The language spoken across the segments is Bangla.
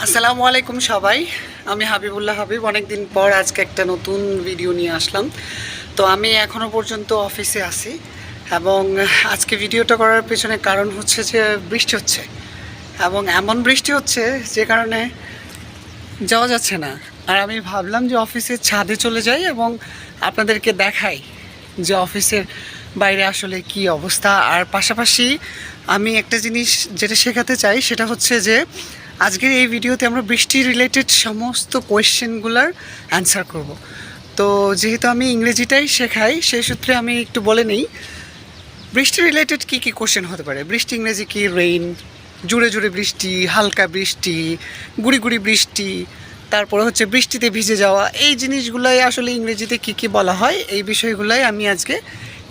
আসসালামু আলাইকুম সবাই। আমি হাবিবুল্লাহ হাবিব। অনেক দিন পর আজকে একটা নতুন ভিডিও নিয়ে আসলাম। তো আমি এখনও পর্যন্ত অফিসে আছি এবং আজকে ভিডিওটা করার পেছনে কারণ হচ্ছে যে বৃষ্টি হচ্ছে এবং এমন বৃষ্টি হচ্ছে যে কারণে যাওয়া যাচ্ছে না। আর আমি ভাবলাম যে অফিসের ছাদে চলে যাই এবং আপনাদেরকে দেখাই যে অফিসের বাইরে আসলে কি অবস্থা। আর পাশাপাশি আমি একটা জিনিস যেটা শেখাতে চাই সেটা হচ্ছে যে আজকের এই ভিডিওতে আমরা বৃষ্টি রিলেটেড সমস্ত কোয়েশ্চেনগুলোর অ্যান্সার করব। তো যেহেতু আমি ইংরেজিটাই শেখাই সেই সূত্রে আমি একটু বলে নিই বৃষ্টি রিলেটেড কী কী কোশ্চেন হতে পারে। বৃষ্টি ইংরেজি কি? রেইন। জুড়ে জুড়ে বৃষ্টি, হালকা বৃষ্টি, গুড়ি গুড়ি বৃষ্টি, তারপরে হচ্ছে বৃষ্টিতে ভিজে যাওয়া। এই জিনিসগুলাই আসলে ইংরেজিতে কী কী বলা হয় এই বিষয়গুলাই আমি আজকে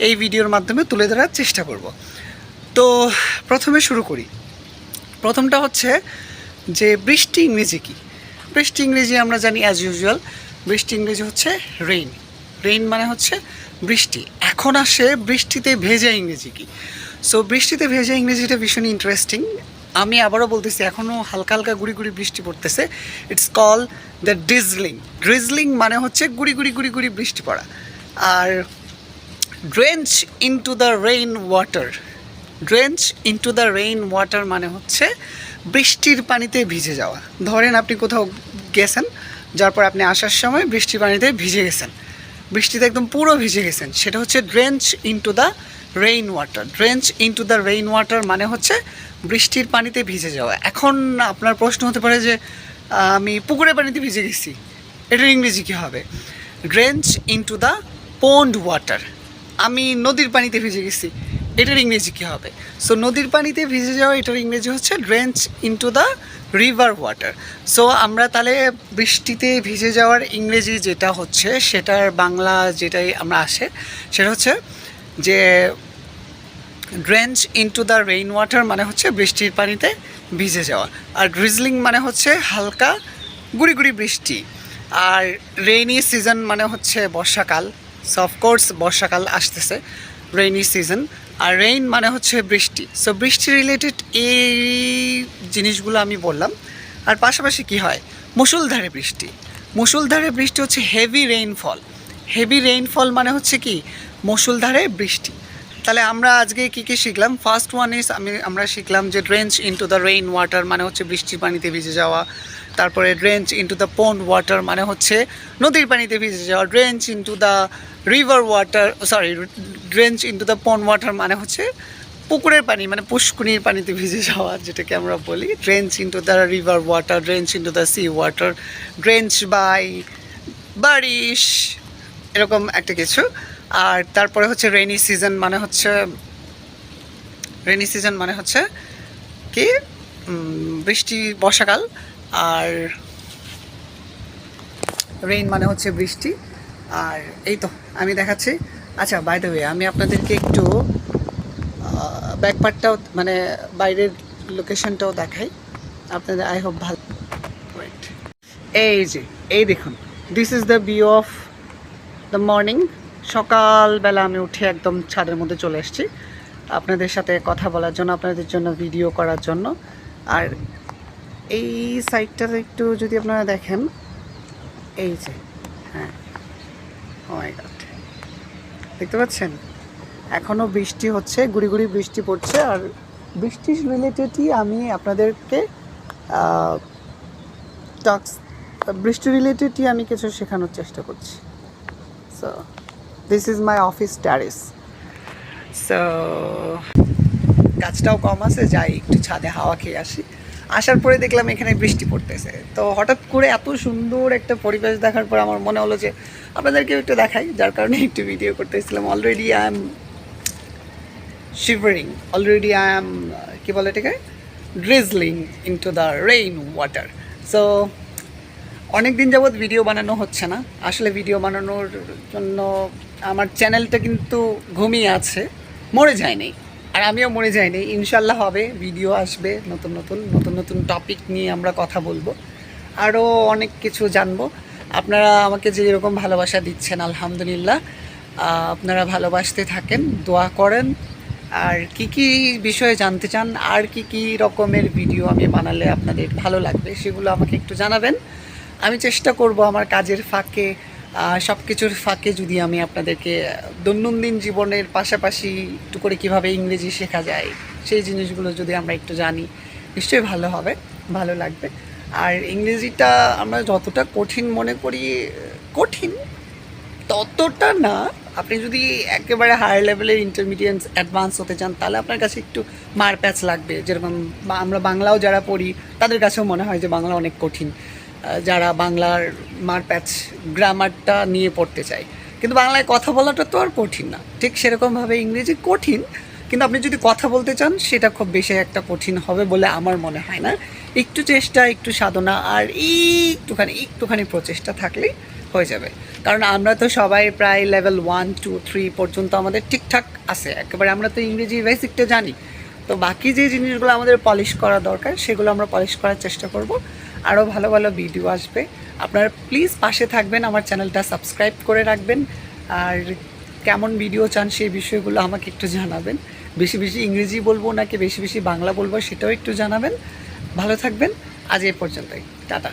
এই ভিডিওর মাধ্যমে তুলে ধরার চেষ্টা করব। তো প্রথমে শুরু করি। প্রথমটা হচ্ছে যে বৃষ্টি ইংরেজি কী। বৃষ্টি ইংরেজি আমরা জানি অ্যাজ ইউজুয়াল বৃষ্টি ইংরেজি হচ্ছে রেইন। রেইন মানে হচ্ছে বৃষ্টি। এখন আসে বৃষ্টিতে ভেজা ইংরেজি কী। সো বৃষ্টিতে ভেজা ইংরেজিটা ভীষণ ইন্টারেস্টিং। আমি আবারও বলতেছি এখনও হালকা হালকা গুড়ি গুড়ি বৃষ্টি পড়তেছে। It's call the drizzling. Drizzling মানে হচ্ছে গুড়ি গুড়ি গুড়ি গুড়ি বৃষ্টি পড়া। আর drench into the rain water. Drench into the rain water মানে হচ্ছে বৃষ্টির পানিতে ভিজে যাওয়া। ধরেন আপনি কোথাও গেছেন, যার পর আপনি আসার সময় বৃষ্টির পানিতে ভিজে গেছেন, বৃষ্টিতে একদম পুরো ভিজে গেছেন, সেটা হচ্ছে drench into the rain water. Drench into the rain water মানে হচ্ছে বৃষ্টির পানিতে ভিজে যাওয়া। এখন আপনার প্রশ্ন হতে পারে যে আমি পুকুরের পানিতে ভিজে গেছি, এটার ইংরেজি কী হবে? Drench into the pond water. আমি নদীর পানিতে ভিজে গেছি, এটার ইংরেজি কী হবে? সো নদীর পানিতে ভিজে যাওয়া এটার ইংরেজি হচ্ছে drench into the river water. So আমরা তাহলে বৃষ্টিতে ভিজে যাওয়ার ইংরেজি যেটা হচ্ছে সেটার বাংলা যেটাই আমরা আসে সেটা হচ্ছে যে drench into the rain water মানে হচ্ছে বৃষ্টির পানিতে ভিজে যাওয়া। আর ড্রিজলিং মানে হচ্ছে হালকা গুড়ি গুড়ি বৃষ্টি। আর রেইনি সিজন মানে হচ্ছে বর্ষাকাল। সো অফকোর্স বর্ষাকাল আসতেছে, রেইনি সিজন। আর রেইন মানে হচ্ছে বৃষ্টি। সো বৃষ্টি রিলেটেড এই জিনিসগুলো আমি বললাম। আর পাশাপাশি কি হয়? মুষলধারে বৃষ্টি। মুষলধারে বৃষ্টি হচ্ছে হেভি রেইনফল। হেভি রেইনফল মানে হচ্ছে কি? মুষলধারে বৃষ্টি। তাহলে আমরা আজকে কী কী শিখলাম? ফার্স্ট ওয়ান ইজ আমরা শিখলাম যে drench into the rain water মানে হচ্ছে বৃষ্টির পানিতে ভিজে যাওয়া। তারপরে drench into the pond water মানে হচ্ছে নদীর পানিতে ভিজে যাওয়া। Drench into the river water, sorry, drench into the pond water মানে হচ্ছে পুকুরের পানি, মানে পুষ্কুনির পানিতে ভিজে যাওয়া যেটাকে আমরা বলি। Drench into the river water, drench into the sea water, drench by বারিশ, এরকম একটা কিছু। আর তারপরে হচ্ছে রেইনি সিজন মানে হচ্ছে কি? বৃষ্টি, বর্ষাকাল। আর রেইন মানে হচ্ছে বৃষ্টি। আর এই তো আমি দেখাচ্ছি। আচ্ছা, বাই দ্য ওয়ে আমি আপনাদেরকে একটু ব্যাকপার্টটাও মানে বাইরের লোকেশনটাও দেখাই আপনাদের। আই হোপ ভালো। ওয়েট, এই যে এই দেখুন, this is the view of the morning. সকালবেলা আমি উঠে একদম ছাদের মধ্যে চলে এসেছি আপনাদের সাথে কথা বলার জন্য, আপনাদের জন্য ভিডিও করার জন্য। আর এই সাইডটাতে একটু যদি আপনারা দেখেন, এই যে, হ্যাঁ, ও মাই গড, দেখতে পাচ্ছেন এখনও বৃষ্টি হচ্ছে, গুড়ি গুড়ি বৃষ্টি পড়ছে। আর বৃষ্টি রিলেটেডই আমি আপনাদেরকে বৃষ্টি রিলেটেডই আমি কিছু শেখানোর চেষ্টা করছি। So this is my office terrace. So গাছটাও কম আছে, যাই একটু ছাদে হাওয়া খেয়ে আসি। আসার পরে দেখলাম এখানে বৃষ্টি পড়তেছে। তো হঠাৎ করে এত সুন্দর একটা পরিবেশ দেখার পর আমার মনে হলো যে আপনাদেরকেও একটু দেখাই, যার কারণে একটু ভিডিও করতেছিলাম। Already I am shivering, already I am কী বলে এটাকে, drizzling into the rain water. So অনেক দিন যাবৎ ভিডিও বানানো হচ্ছে না। আসলে ভিডিও বানানোর জন্য আমার চ্যানেলটা কিন্তু ঘুমিয়ে আছে, মরে যায়নি। আর আমিও মরে যাইনি। ইনশাল্লাহ হবে, ভিডিও আসবে, নতুন নতুন নতুন নতুন টপিক নিয়ে আমরা কথা বলবো, আরও অনেক কিছু জানবো। আপনারা আমাকে যে এরকম ভালোবাসা দিচ্ছেন, আলহামদুলিল্লাহ। আপনারা ভালোবাসতে থাকেন, দোয়া করেন, আর কি কি বিষয়ে জানতে চান, আর কি কি রকমের ভিডিও আমি বানালে আপনাদের ভালো লাগবে সেগুলো আমাকে একটু জানাবেন। আমি চেষ্টা করব আমার কাজের ফাঁকে সব কিছুর ফাঁকে যদি আমি আপনাদেরকে দৈনন্দিন জীবনের পাশাপাশি একটু করে কীভাবে ইংরেজি শেখা যায় সেই জিনিসগুলো যদি আমরা একটু জানি নিশ্চয়ই ভালো হবে, ভালো লাগবে। আর ইংরেজিটা আমরা যতটা কঠিন মনে করি, কঠিন ততটা না। আপনি যদি একেবারে হায়ার লেভেলের ইন্টারমিডিয়েট অ্যাডভান্স হতে চান তাহলে আপনার কাছে একটু মার প্যাচ লাগবে। যেরকম আমরা বাংলাও যারা পড়ি তাদের কাছেও মনে হয় যে বাংলা অনেক কঠিন, যারা বাংলার মার প্যাচ গ্রামারটা নিয়ে পড়তে চায়। কিন্তু বাংলায় কথা বলাটা তো আর কঠিন না, ঠিক সেরকমভাবে ইংরেজি কঠিন, কিন্তু আপনি যদি কথা বলতে চান সেটা খুব বেশি একটা কঠিন হবে বলে আমার মনে হয় না। একটু চেষ্টা, একটু সাধনা আর একটুখানি প্রচেষ্টা থাকলেই হয়ে যাবে। কারণ আমরা তো সবাই প্রায় লেভেল 1, 2, 3 পর্যন্ত আমাদের ঠিকঠাক আছে একেবারে, আমরা তো ইংরেজি বেসিকটা জানি। তো বাকি যে জিনিসগুলো আমাদের পলিশ করা দরকার সেগুলো আমরা পলিশ করার চেষ্টা করব। আরও ভালো ভালো ভিডিও আসবে, আপনারা প্লিজ পাশে থাকবেন, আমার চ্যানেলটা সাবস্ক্রাইব করে রাখবেন। আর কেমন ভিডিও চান সেই বিষয়গুলো আমাকে একটু জানাবেন। বেশি বেশি ইংরেজি বলবো নাকি বেশি বেশি বাংলা বলবো সেটাও একটু জানাবেন। ভালো থাকবেন, আজ এই পর্যন্তই, টাটা।